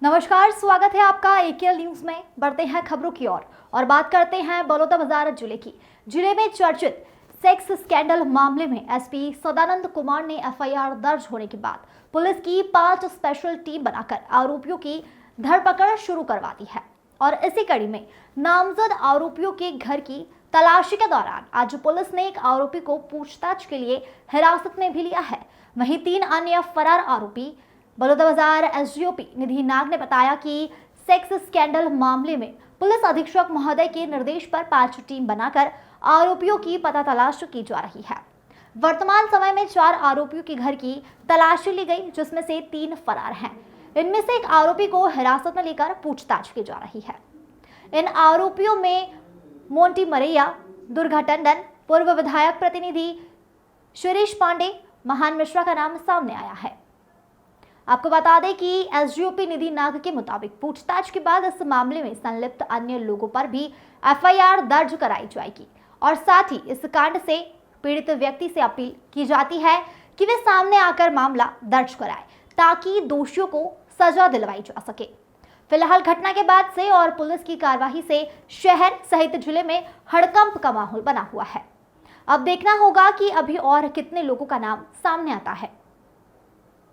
नमस्कार, स्वागत है आपका एकेएल न्यूज में। बढ़ते हैं खबरों की ओर और बात करते हैं बलौदाबाजार जिले की। जिले में चर्चित सेक्स स्कैंडल मामले में एसपी सदानंद कुमार ने एफआईआर दर्ज होने के बाद पुलिस की 5 स्पेशल टीम बनाकर आरोपियों की धरपकड़ शुरू करवा दी है। और इसी कड़ी में नामजद आरोपियों के घर की तलाशी के दौरान आज पुलिस ने एक आरोपी को पूछताछ के लिए हिरासत में भी लिया है। वहीं 3 अन्य फरार आरोपी बलौदाबाजार एसडीओपी निधि नाग ने बताया कि सेक्स स्कैंडल मामले में पुलिस अधीक्षक महोदय के निर्देश पर 5 टीम बनाकर आरोपियों की पता तलाश की जा रही है। वर्तमान समय में 4 आरोपियों के घर की तलाशी ली गई, जिसमें से 3 फरार हैं। इनमें से एक आरोपी को हिरासत में लेकर पूछताछ की जा रही है। इन आरोपियों में मोंटी मरैया, दुर्गा टंडन, पूर्व विधायक प्रतिनिधि शिरीष पांडे, महान मिश्रा का नाम सामने आया है। आपको बता दें कि एसडीओपी निधि नाग के मुताबिक पूछताछ के बाद इस मामले में संलिप्त अन्य लोगों पर भी एफआईआर दर्ज कराई जाएगी और साथ ही इस कांड से पीड़ित व्यक्ति से अपील की जाती है कि वे सामने आकर मामला दर्ज कराएं ताकि दोषियों को सजा दिलवाई जा सके। फिलहाल घटना के बाद से और पुलिस की कार्यवाही से शहर सहित जिले में हड़कंप का माहौल बना हुआ है। अब देखना होगा कि अभी और कितने लोगों का नाम सामने आता है।